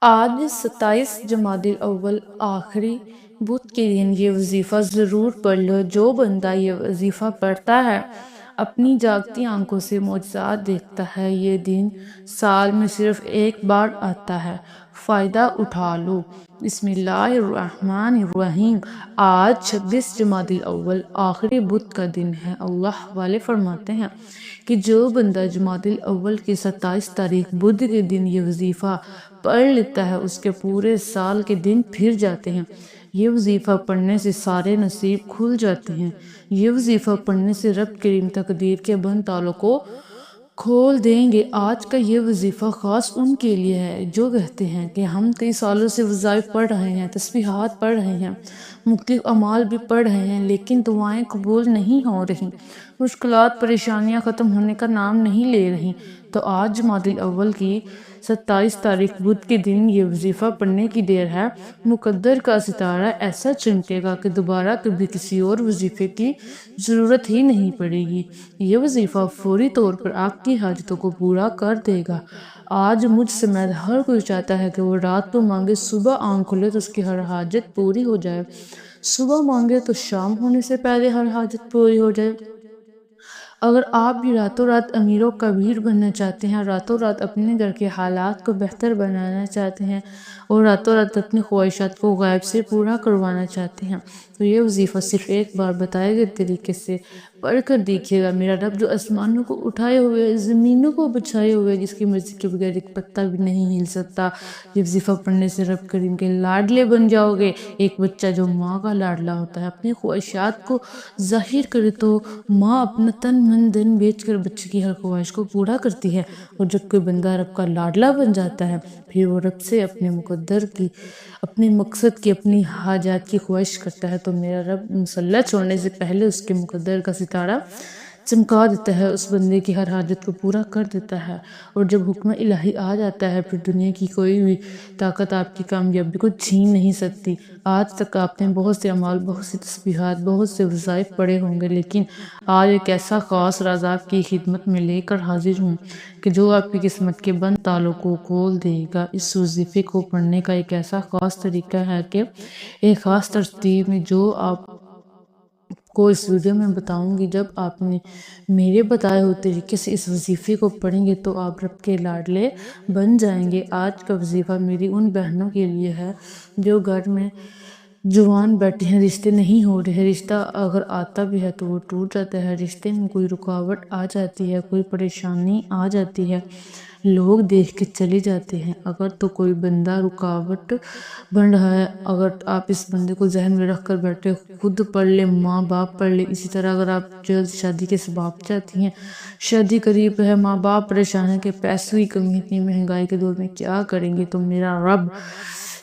آج 27 جمادی الاول آخری بدھ کے دن یہ وظیفہ ضرور پڑھ لو۔ جو بندہ یہ وظیفہ پڑھتا ہے اپنی جاگتی آنکھوں سے معجزات دیکھتا ہے۔ یہ دن سال میں صرف ایک بار آتا ہے، فائدہ اٹھا لو۔ بسم اللہ الرحمن الرحیم۔ آج 26 جمادی الاول آخری بدھ کا دن ہے۔ اللہ والے فرماتے ہیں کہ جو بندہ جمادی الاول کی 27 تاریخ بدھ کے دن یہ وظیفہ پڑھ لیتا ہے اس کے پورے سال کے دن پھر جاتے ہیں۔ یہ وظیفہ پڑھنے سے سارے نصیب کھل جاتے ہیں۔ یہ وظیفہ پڑھنے سے رب کریم تقدیر کے بند تالوں کو کھول دیں گے۔ آج کا یہ وظیفہ خاص ان کے لیے ہے جو کہتے ہیں کہ ہم کئی سالوں سے وظائف پڑھ رہے ہیں، تسبیحات پڑھ رہے ہیں، مختلف اعمال بھی پڑھ رہے ہیں، لیکن دعائیں قبول نہیں ہو رہی، مشکلات پریشانیاں ختم ہونے کا نام نہیں لے رہی۔ تو آج جمادی الاول کی 27 تاریخ بدھ کے دن یہ وظیفہ پڑھنے کی دیر ہے۔ مقدر کا ستارہ ایسا چمکے گا کہ دوبارہ کبھی کسی اور وظیفے کی ضرورت ہی نہیں پڑے گی۔ یہ وظیفہ فوری طور پر آپ کی حاجتوں کو پورا کر دے گا۔ آج مجھ سمیت ہر کوئی چاہتا ہے کہ وہ رات کو مانگے، صبح آنکھ کھلے تو اس کی ہر حاجت پوری ہو جائے، صبح مانگے تو شام ہونے سے پہلے ہر حاجت پوری ہو جائے۔ اگر آپ بھی راتوں رات امیر و کبیر بننا چاہتے ہیں، راتوں رات اپنے گھر کے حالات کو بہتر بنانا چاہتے ہیں اور راتوں رات اپنی خواہشات کو غیب سے پورا کروانا چاہتے ہیں تو یہ وظیفہ صرف ایک بار بتائے گئے طریقے سے پڑھ کر دیکھیے گا۔ میرا رب جو آسمانوں کو اٹھائے ہوئے، زمینوں کو بچھائے ہوئے، جس کی مرضی کے بغیر ایک پتہ بھی نہیں ہل سکتا۔ یہ وظیفہ پڑھنے سے رب کریم کے لاڈلے بن جاؤ گے۔ ایک بچہ جو ماں کا لاڈلا ہوتا ہے اپنی خواہشات کو ظاہر کرے تو ماں اپنا تن من دن بیچ کر بچے کی ہر خواہش کو پورا کرتی ہے، اور جب کوئی بندہ رب کا لاڈلا بن جاتا ہے پھر وہ رب سے اپنے مقدر کی، اپنے مقصد کی، اپنی حاجات کی خواہش کرتا ہے تو میرا رب مصلی چھوڑنے سے پہلے اس کے مقدر کا ستارہ چمکا دیتا ہے، اس بندے کی ہر حاجت کو پورا کر دیتا ہے۔ اور جب حکم الہی آ جاتا ہے پھر دنیا کی کوئی بھی طاقت آپ کی کامیابی کو چھین نہیں سکتی۔ آج تک آپ نے بہت سے اعمال، بہت سی تسبیحات، بہت سے وظائف پڑھے ہوں گے، لیکن آج ایک ایسا خاص راز آپ کی خدمت میں لے کر حاضر ہوں کہ جو آپ کی قسمت کے بند تالوں کو کھول دے گا۔ اس وظیفے کو پڑھنے کا ایک ایسا خاص طریقہ ہے کہ ایک خاص ترتیب میں جو آپ کو اس ویڈیو میں بتاؤں گی۔ جب آپ نے میرے بتائے ہوئے طریقے سے اس وظیفے کو پڑھیں گے تو آپ رب کے لاڈلے بن جائیں گے۔ آج کا وظیفہ میری ان بہنوں کے لیے ہے جو گھر میں جوان بیٹھے ہیں، رشتے نہیں ہو رہے، رشتہ اگر آتا بھی ہے تو وہ ٹوٹ جاتا ہے، رشتے میں کوئی رکاوٹ آ جاتی ہے، کوئی پریشانی آ جاتی ہے، لوگ دیکھ کے چلے جاتے ہیں۔ اگر تو کوئی بندہ رکاوٹ بن رہا ہے، اگر آپ اس بندے کو ذہن میں رکھ کر بیٹھے، خود پڑھ لے، ماں باپ پڑھ لے۔ اسی طرح اگر آپ جلد شادی کے اسباب چاہتی ہیں، شادی قریب ہے، ماں باپ پریشان ہے کہ پیسوں کی کمی، اتنی مہنگائی کے دور میں کیا کریں گے، تو میرا رب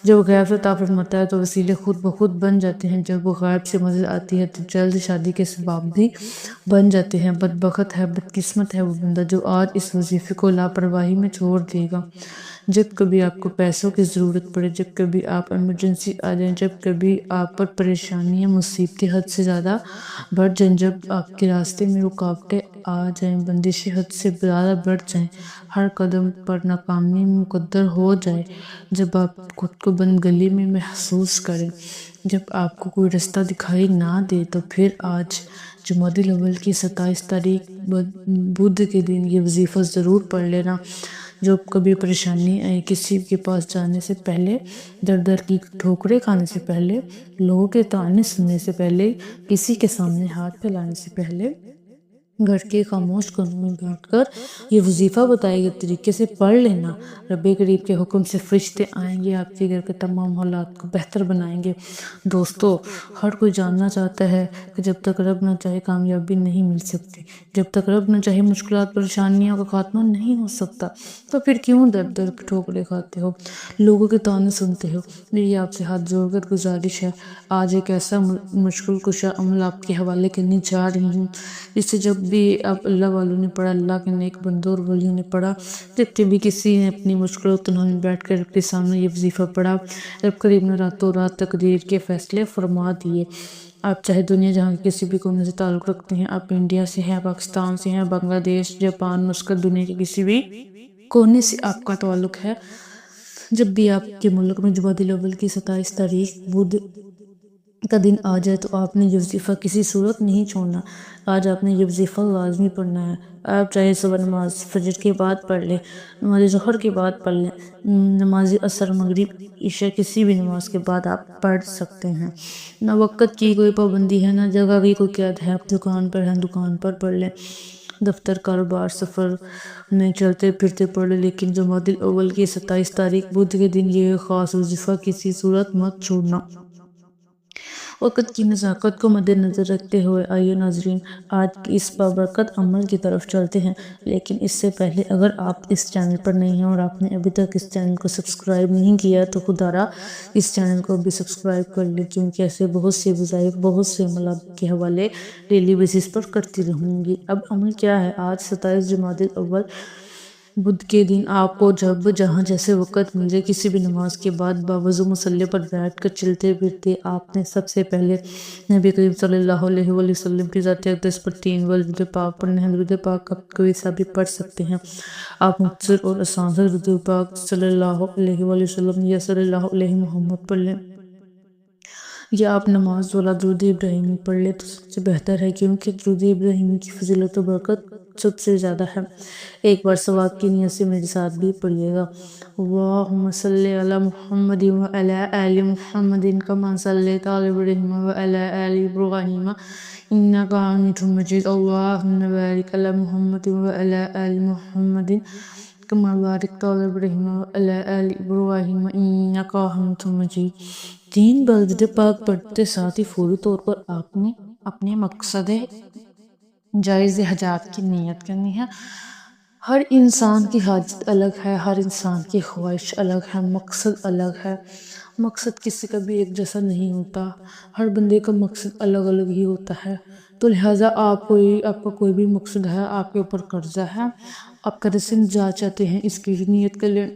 جب غیب سے عطا فرماتا ہے تو وسیلے خود بخود بن جاتے ہیں۔ جب وہ غیب سے مدد آتی ہے تو جلد شادی کے اسباب بھی بن جاتے ہیں۔ بدبخت ہے، بدقسمت ہے وہ بندہ جو آج اس وظیفے کو لاپرواہی میں چھوڑ دے گا۔ جب کبھی آپ کو پیسوں کی ضرورت پڑے، جب کبھی آپ ایمرجنسی آ جائیں، جب کبھی آپ پر پریشانیاں، مصیبتیں حد سے زیادہ بڑھ جائیں، جب آپ کے راستے میں رکاوٹیں آ جائیں، بندشیں حد سے زیادہ بڑھ جائیں، ہر قدم پر ناکامی مقدر ہو جائے، جب آپ خود کو بند گلی میں محسوس کریں، جب آپ کو کوئی رستہ دکھائی نہ دے، تو پھر آج جمادی الاول کی 27 تاریخ بدھ کے دن یہ وظیفہ ضرور پڑھ لینا۔ جو کبھی پریشانی آئے، کسی کے پاس جانے سے پہلے، در در کی ٹھوکریں کھانے سے پہلے، لوگوں کے طعنے سننے سے پہلے، کسی کے سامنے ہاتھ پھیلانے سے پہلے، گھر کے خاموش کونے میں بیٹھ کر یہ وظیفہ بتائے گئے طریقے سے پڑھ لینا۔ رب کریم کے حکم سے فرشتے آئیں گے، آپ کے گھر کے تمام حالات کو بہتر بنائیں گے۔ دوستو، ہر کوئی جاننا چاہتا ہے کہ جب تک رب نہ چاہے کامیابی نہیں مل سکتی، جب تک رب نہ چاہے مشکلات پریشانیوں کا خاتمہ نہیں ہو سکتا، تو پھر کیوں در در کی ٹھوکریں کھاتے ہو، لوگوں کے طعنے سنتے ہو۔ میری آپ سے ہاتھ جوڑ کر گزارش ہے، آج ایک ایسا مشکل کشا عمل آپ کے حوالے کرنے جا رہی ہوں جسے جب بھی آپ اللہ والوں نے پڑھا، اللہ کے نیک بندوں اور ولیوں نے پڑھا، جب بھی کسی نے اپنی مشکل و تنہائی میں بیٹھ کر رب کے سامنے یہ وظیفہ پڑھا، رب کریم نے راتوں رات تقدیر کے فیصلے فرما دیے۔ آپ چاہے دنیا جہاں کے کسی بھی کونے سے تعلق رکھتے ہیں، آپ انڈیا سے ہیں، پاکستان سے ہیں، بنگلہ دیش، جاپان، مسقط، دنیا کے کسی بھی کونے سے آپ کا تعلق ہے، جب بھی آپ کے ملک میں جمادی الاول کی 27 تاریخ بدھ کا دن آ جائے تو آپ نے یہ وظیفہ کسی صورت نہیں چھوڑنا۔ آج آپ نے یہ وظیفہ لازمی پڑھنا ہے۔ آپ چاہے صبح نماز فجر کے بعد پڑھ لیں، نماز ظہر کے بعد پڑھ لیں، نماز عصر مغرب عشاء کسی بھی نماز کے بعد آپ پڑھ سکتے ہیں۔ نہ وقت کی کوئی پابندی ہے، نہ جگہ کی کوئی قید ہے۔ آپ دکان پر ہیں، دکان پر پڑھ لیں، دفتر کاروبار سفر میں چلتے پھرتے پڑھ لیں، لیکن جمادی الاول کی 27 تاریخ بدھ کے دن یہ خاص وظیفہ کسی صورت مت چھوڑنا۔ وقت کی نزاکت کو مد نظر رکھتے ہوئے آئیے ناظرین آج کی اس بابرکت عمل کی طرف چلتے ہیں، لیکن اس سے پہلے اگر آپ اس چینل پر نہیں ہیں اور آپ نے ابھی تک اس چینل کو سبسکرائب نہیں کیا تو خدارا اس چینل کو بھی سبسکرائب کر لیں، کیونکہ ایسے بہت سے وظائف بہت سے عمل کے حوالے ڈیلی بیسس پر کرتی رہوں گی۔ اب عمل کیا ہے؟ آج 27 جمادی الاول بدھ کے دن آپ کو جب جہاں جیسے وقت مل جائے کسی بھی نماز کے بعد باوضو مصلی پر بیٹھ کر چلتے پھرتے آپ نے سب سے پہلے نبی کریم صلی اللہ علیہ وآلہ وسلم کی ذات اقدس پر 3 بار درود پاک پڑھنا ہے۔ درود پاک آپ کوئی سا بھی پڑھ سکتے ہیں، آپ مختصر اور آسان سے درود پاک صلی اللہ علیہ وآلہ وسلم یا صلی اللہ علیہ محمد پڑھ لیں، یا آپ نماز والا درود ابراہیمی پڑھ لیں تو سب سے بہتر ہے، کیونکہ درود ابراہیمی کی فضیلت و برکت سب سے زیادہ ہے۔ ایک بار ثواب کی نیت سے میرے ساتھ بھی پڑھیے گا۔ اللہم صلی علی محمد وعلی آل محمد کما صلیت علی ابراہیم وعلی آل ابراہیم انک حمید مجید۔ اللہم بارک علی محمد وعلی آل محمد کما بارکت علی ابراہیم وعلی آل ابراہیم انک حمید مجید۔ 3 بار درود پاک پڑھتے ساتھ ہی فوری طور پر آپ نے اپنے مقصد جائز حاجات کی نیت کرنی ہے۔ ہر انسان کی حاجت الگ ہے، ہر انسان کی خواہش الگ ہے، مقصد الگ ہے۔ مقصد کسی کا بھی ایک جیسا نہیں ہوتا، ہر بندے کا مقصد الگ الگ ہی ہوتا ہے۔ تو لہٰذا آپ کا کوئی بھی مقصد ہے، آپ کے اوپر قرضہ ہے، آپ قرض سے نجات چاہتے ہیں، اس کی نیت کر لیں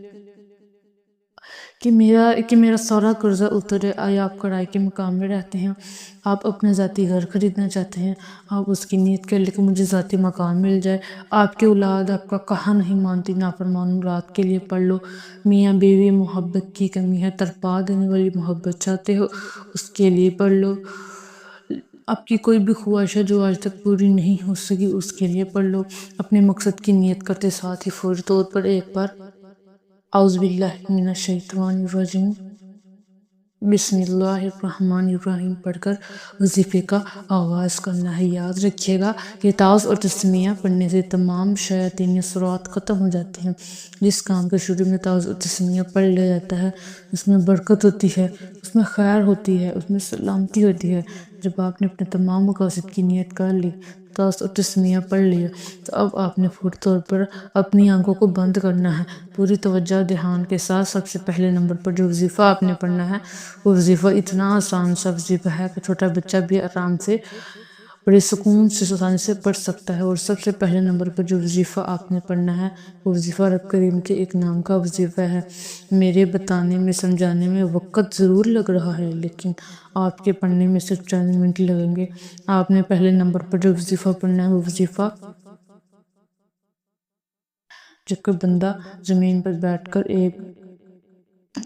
کہ میرا سارا قرضہ اترے۔ یا آپ کرائے کے مقام میں رہتے ہیں، آپ اپنا ذاتی گھر خریدنا چاہتے ہیں، آپ اس کی نیت کر لیں کہ مجھے ذاتی مکان مل جائے۔ آپ کی اولاد آپ کا کہا نہیں مانتی، نافرمان اولاد کے لیے پڑھ لو۔ میاں بیوی محبت کی کمی ہے، تڑپا دینے والی محبت چاہتے ہو، اس کے لیے پڑھ لو۔ آپ کی کوئی بھی خواہش ہے جو آج تک پوری نہیں ہو سکی، اس کے لیے پڑھ لو۔ اپنے مقصد کی نیت کرتے ساتھ ہی فوری طور پر ایک بار اعوذ باللہ من الشیطان الرجیم بسم اللہ الرحمن الرحیم پڑھ کر وظیفے کا آغاز کرنا ہے۔ یاد رکھیے گا کہ تعوذ اور تسمیہ پڑھنے سے تمام شیاطینی اثرات ختم ہو جاتے ہیں۔ جس کام کے شروع میں تعوذ اور تسمیہ پڑھ لیا جاتا ہے اس میں برکت ہوتی ہے، اس میں خیر ہوتی ہے، اس میں سلامتی ہوتی ہے۔ جب آپ نے اپنے تمام مقاصد کی نیت کر لی، تعوذ اور تسمیہ پڑھ لیا، تو اب آپ نے فوری طور پر اپنی آنکھوں کو بند کرنا ہے۔ پوری توجہ دھیان کے ساتھ سب سے پہلے نمبر پر جو وظیفہ آپ نے پڑھنا ہے وہ وظیفہ اتنا آسان سا وظیفہ ہے کہ چھوٹا بچہ بھی آرام سے بڑے سکون سے آسانی سے پڑھ سکتا ہے۔ اور سب سے پہلے نمبر پر جو وظیفہ آپ نے پڑھنا ہے وہ وظیفہ رب کریم کے ایک نام کا وظیفہ ہے۔ میرے بتانے میں سمجھانے میں وقت ضرور لگ رہا ہے، لیکن آپ کے پڑھنے میں صرف چند منٹ لگیں گے۔ آپ نے پہلے نمبر پر جو وظیفہ پڑھنا ہے وہ وظیفہ جب کوئی بندہ زمین پر بیٹھ کر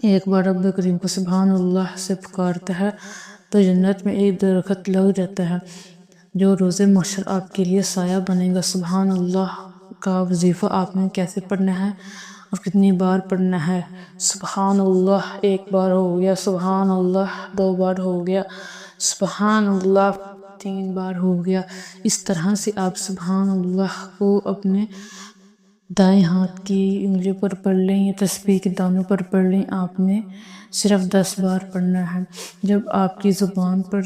ایک بار رب کریم کو سبحان اللہ سے پکارتا ہے تو جنت میں ایک درخت لگ جاتا ہے جو روز محشر آپ کے لیے سایہ بنے گا۔ سبحان اللہ کا وظیفہ آپ نے کیسے پڑھنا ہے اور کتنی بار پڑھنا ہے؟ سبحان اللہ 1 بار ہو گیا، سبحان اللہ 2 بار ہو گیا، سبحان اللہ 3 بار ہو گیا۔ اس طرح سے آپ سبحان اللہ کو اپنے دائیں ہاتھ کی انگلیوں پر پڑھ لیں یا تسبیح کے دانوں پر پڑھ لیں۔ آپ نے صرف 10 بار پڑھنا ہے۔ جب آپ کی زبان پر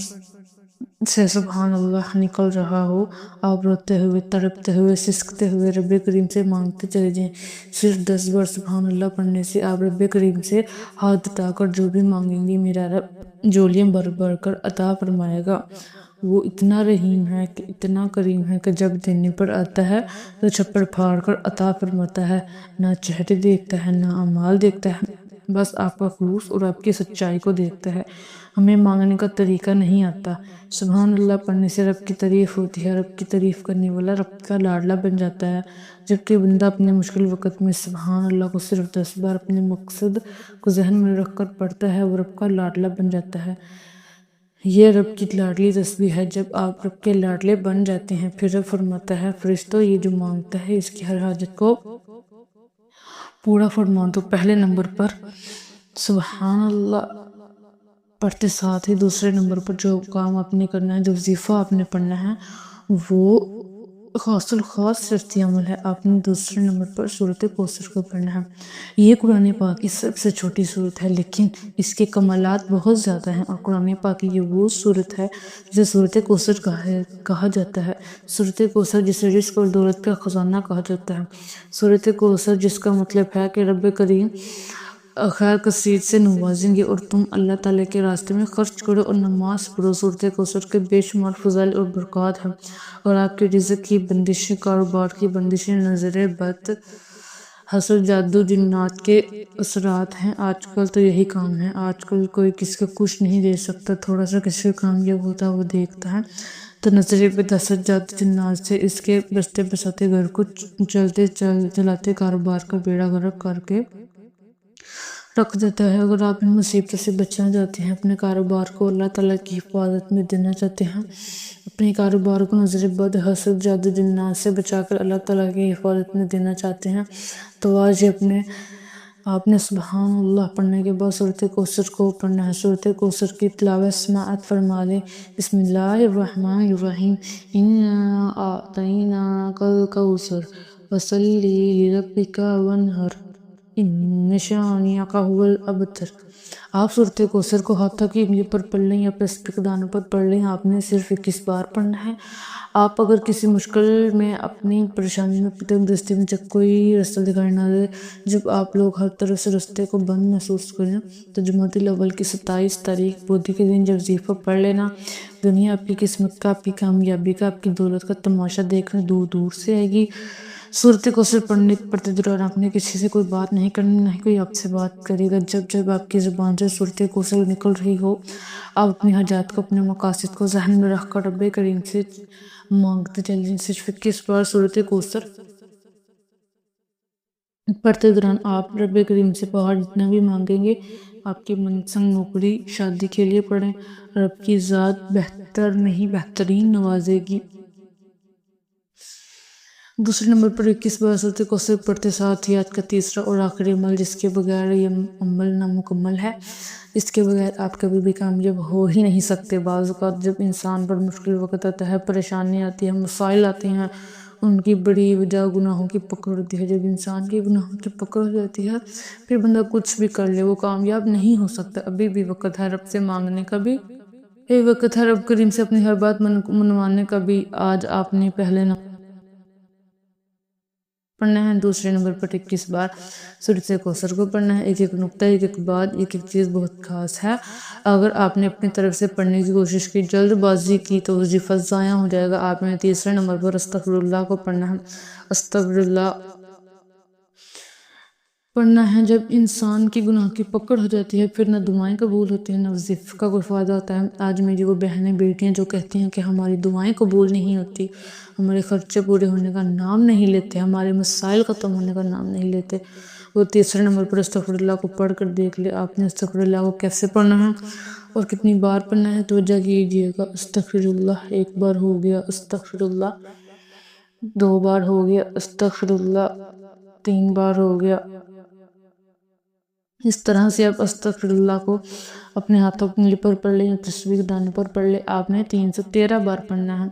سے سبحان اللہ نکل رہا ہو، آپ روتے ہوئے، تڑپتے ہوئے، سسکتے ہوئے رب کریم سے مانگتے چلے جائیں۔ صرف 10 بار سبحان اللہ پڑھنے سے آپ رب کریم سے ہاتھ اٹھا کر جو بھی مانگیں گے میرا رب جولیاں بھر بھر کر عطا فرمائے گا۔ وہ اتنا رحیم ہے کہ اتنا کریم ہے کہ جب دینے پر آتا ہے تو چھپڑ پھاڑ کر عطا فرماتا ہے۔ نہ چہرے دیکھتا ہے، نہ اعمال دیکھتا ہے، بس آپ کا خلوص اور آپ کی سچائی کو دیکھتا ہے۔ ہمیں مانگنے کا طریقہ نہیں آتا۔ سبحان اللہ پڑھنے سے رب کی تعریف ہوتی ہے، رب کی تعریف کرنے والا رب کا لاڈلا بن جاتا ہے۔ جبکہ بندہ اپنے مشکل وقت میں سبحان اللہ کو صرف 10 بار اپنے مقصد کو ذہن میں رکھ کر پڑھتا ہے، وہ رب کا لاڈلا بن جاتا ہے۔ یہ رب کی لاڈلی تسبیح ہے۔ جب آپ رب کے لاڈلے بن جاتے ہیں پھر رب فرماتا ہے فرشتوں یہ جو مانگتا ہے اس کی ہر حاجت کو پورا فرما دو۔ پہلے نمبر پر سبحان اللہ پڑھتے ساتھ ہی دوسرے نمبر پر جو کام آپ نے کرنا ہے، جو وظیفہ آپ نے پڑھنا ہے وہ خاص الخاص شرطی عمل ہے۔ آپ نے دوسرے نمبر پر سورۃ کوثر کو پڑھنا ہے۔ یہ قرآن پاک کی سب سے چھوٹی سورت ہے لیکن اس کے کمالات بہت زیادہ ہیں، اور قرآن پاک کی یہ وہ سورت ہے جسے سورۃ کوثر کہا جاتا ہے۔ سورۃ کوثر جسے رزق اور دولت کا خزانہ کہا جاتا ہے۔ سورۃ کوثر جس کا مطلب ہے کہ رب کریم خیر کثیر سے نوازیں گے اور تم اللہ تعالیٰ کے راستے میں خرچ کرو اور نماز پڑھو۔ سورۃ کوثر کے بے شمار فضائل اور برکات ہیں، اور آپ کے رزق کی بندشیں، کاروبار کی بندشیں، نظر بد، حسد، جادو، جنات کے اثرات ہیں۔ آج کل تو یہی کام ہے، آج کل کوئی کسی کو کچھ نہیں دے سکتا، تھوڑا سا کسی کا کامیاب ہوتا وہ دیکھتا ہے تو نظر بد، حسد، جادو، جنات سے اس کے بستے بساتے گھر کو چلاتے کاروبار کا بیڑا غرق کر کے رکھ دیتا ہے۔ اگر آپ ان مصیبتوں سے بچنا چاہتے ہیں، اپنے کاروبار کو اللہ تعالیٰ کی حفاظت میں دینا چاہتے ہیں، اپنے کاروبار کو نظر بد، حسد، جادو، جنات سے بچا کر اللہ تعالیٰ کی حفاظت میں دینا چاہتے ہیں، تو آج آپ نے سبحان اللہ پڑھنے کے بعد سورۃ کوثر کو پڑھنا ہے۔ سورۃ کوثر کی تلاوت سماعت فرما لیں۔ بسم اللہ الرحمن الرحیم، انا اعطیناک الکوثر فصلی لربک وانحر ان شانئک ھو الابتر۔ آپ سورۃ کوثر کو ہاتھوں کی انگلی پر پڑھ لیں یا پلاسٹک دانوں پر پڑھ لیں، آپ نے صرف 21 بار پڑھنا ہے۔ آپ اگر کسی مشکل میں، اپنی پریشانی میں، تنگ دستی میں، جب کوئی رستہ دکھائی نہ دے، جب آپ لوگ ہر طرف سے رستے کو بند محسوس کریں، تو جمادی الاول کی 27 تاریخ بدھ کے دن جب وظیفہ پڑھ لینا، دنیا آپ کی قسمت کا، آپ کی کامیابی کا، آپ کی دولت کا تماشا دیکھنے دور دور سے آئے گی۔ سورۃ کوثر پڑھتے دوران آپ نے کسی سے کوئی بات نہیں کرنی، نہ ہی کوئی آپ سے بات کرے گا۔ جب آپ کی زبان سے سورۃ کوثر نکل رہی ہو، آپ اپنی حاجات کو، اپنے مقاصد کو ذہن میں رکھ کر رب کریم سے مانگتے چلیں۔ صرف 21 بار سورۃ کوثر پڑھتے دوران آپ رب کریم سے باہر جتنا بھی مانگیں گے، آپ کی منپسند نوکری، شادی کے لیے پڑھیں، رب کی ذات بہتر نہیں بہترین نوازے گی۔ دوسرے نمبر پر 21 بار سورۃ کوثر پڑھتے ساتھ ہی آج کا تیسرا اور آخری عمل، جس کے بغیر یہ عمل نامکمل ہے، اس کے بغیر آپ کبھی بھی کامیاب ہو ہی نہیں سکتے۔ بعض اوقات جب انسان پر مشکل وقت آتا ہے، پریشانی آتی ہے، مسائل آتے ہیں، ان کی بڑی وجہ گناہوں کی پکڑ ہوتی ہے۔ جب انسان کی گناہوں کی پکڑ ہو جاتی ہے پھر بندہ کچھ بھی کر لے وہ کامیاب نہیں ہو سکتا۔ ابھی بھی وقت ہے رب سے مانگنے کا، بھی ایک وقت ہے رب کریم سے اپنی ہر بات منوانے کا بھی۔ آج آپ نے پہلے پڑھنا ہے، دوسرے نمبر پر 21 بار سورۃ کوثر کو پڑھنا ہے۔ ایک ایک نقطہ، ایک ایک بات، ایک ایک چیز بہت خاص ہے۔ اگر آپ نے اپنی طرف سے پڑھنے کی کوشش کی، جلد بازی کی، تو وظیفہ ضائع ہو جائے گا۔ آپ نے تیسرے نمبر پر استغفر اللہ کو پڑھنا ہے۔ استغفر اللہ پڑھنا ہے۔ جب انسان کی گناہ کی پکڑ ہو جاتی ہے پھر نہ دعائیں قبول ہوتی ہیں، نہ وظیفے کا کوئی فائدہ ہوتا ہے۔ آج میری وہ بہنیں بیٹیاں جو کہتی ہیں کہ ہماری دعائیں قبول نہیں ہوتی، ہمارے خرچے پورے ہونے کا نام نہیں لیتے، ہمارے مسائل ختم ہونے کا نام نہیں لیتے، وہ تیسرے نمبر پر استغفر اللہ کو پڑھ کر دیکھ لے۔ آپ نے استغفر اللہ کو کیسے پڑھنا ہے اور کتنی بار پڑھنا ہے توجہ کیجیے گا۔ استغفر اللہ 1 بار ہو گیا، استغفر اللہ 2 بار ہو گیا، استغفر اللہ 3 بار ہو گیا۔ اس طرح سے آپ استغفر اللہ کو اپنے ہاتھوں انگلی پر پڑھ لیں یا تسبیح دانوں پر پڑھ لیں۔ آپ نے 313 بار پڑھنا ہے۔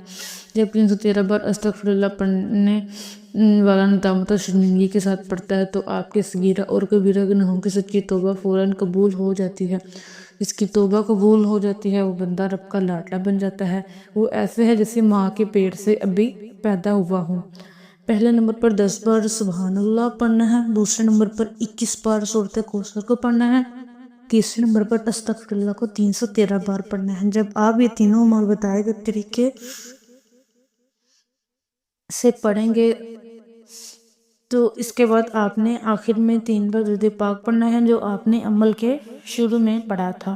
جب 313 بار استغفر اللہ پڑھنے والا ندامت اور شرمندگی کے ساتھ پڑھتا ہے تو آپ کے صغیرہ اور کبیرہ گناہوں کی سچی توبہ فوراً قبول ہو جاتی ہے۔ اس کی توبہ قبول ہو جاتی ہے، وہ بندہ رب کا لاڈلا بن جاتا ہے۔ وہ ایسے ہے جیسے ماں کے پیٹ سے ابھی پیدا ہوا ہو۔ پہلے نمبر پر 10 بار سبحان اللہ پڑھنا ہے، دوسرے نمبر پر 21 بار سورۃ کوثر کو پڑھنا ہے، تیسرے نمبر پر استغفر اللہ کو 313 بار پڑھنا ہے۔ جب آپ یہ تینوں عمل بتائے گئے طریقے سے پڑھیں گے تو اس کے بعد آپ نے آخر میں 3 بار درود پاک پڑھنا ہے جو آپ نے عمل کے شروع میں پڑھا تھا۔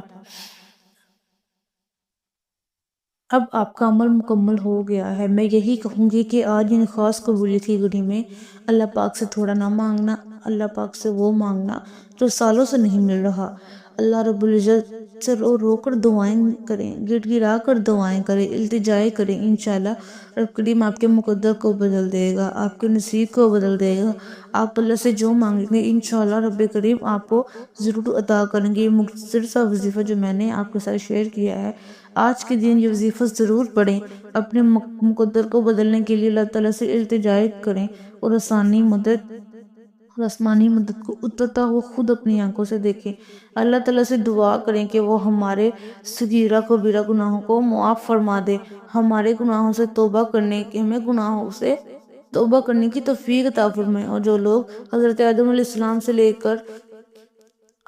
اب آپ کا عمل مکمل ہو گیا ہے۔ میں یہی کہوں گی کہ آج ان خاص قبولیت کی گھڑی میں اللہ پاک سے تھوڑا نہ مانگنا، اللہ پاک سے وہ مانگنا جو سالوں سے نہیں مل رہا۔ اللہ رب العزت سے رو کر دعائیں کریں، گڑ گڑا کر دعائیں کریں، التجائیں کریں۔ انشاءاللہ رب کریم آپ کے مقدر کو بدل دے گا، آپ کے نصیب کو بدل دے گا۔ آپ اللہ سے جو مانگیں گے انشاءاللہ رب کریم آپ کو ضرور عطا کریں گے۔ یہ مختصر سا وظیفہ جو میں نے آپ کے ساتھ شیئر کیا ہے، آج کے دن یہ وظیفہ ضرور پڑھیں، اپنے مقدر کو بدلنے کے لیے اللہ تعالیٰ سے التجائے کریں اور آسمانی مدد کو اترتا ہوا خود اپنی آنکھوں سے دیکھیں۔ اللہ تعالیٰ سے دعا کریں کہ وہ ہمارے صغیرہ کبیرہ گناہوں کو معاف فرما دے، ہمارے گناہوں سے توبہ کرنے کی توفیق عطا فرمائے، اور جو لوگ حضرت آدم علیہ السلام سے لے کر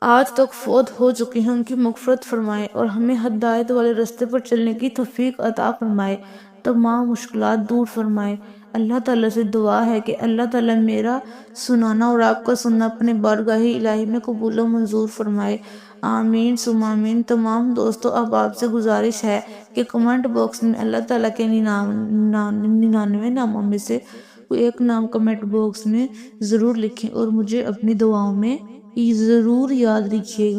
آج تک فوت ہو چکے ہیں ان کی مغفرت فرمائے، اور ہمیں ہدایت والے راستے پر چلنے کی توفیق عطا فرمائے، تمام مشکلات دور فرمائے۔ اللہ تعالیٰ سے دعا ہے کہ اللہ تعالیٰ میرا سنانا اور آپ کا سننا اپنے بارگاہ الہی میں قبول و منظور فرمائے، آمین ثم آمین۔ تمام دوستو اب آپ سے گزارش ہے کہ کمنٹ باکس میں اللہ تعالیٰ کے 99 ناموں میں سے کوئی ایک نام کمنٹ باکس میں ضرور لکھیں اور مجھے اپنی دعاؤں میں ضرور یاد رکھیے گا۔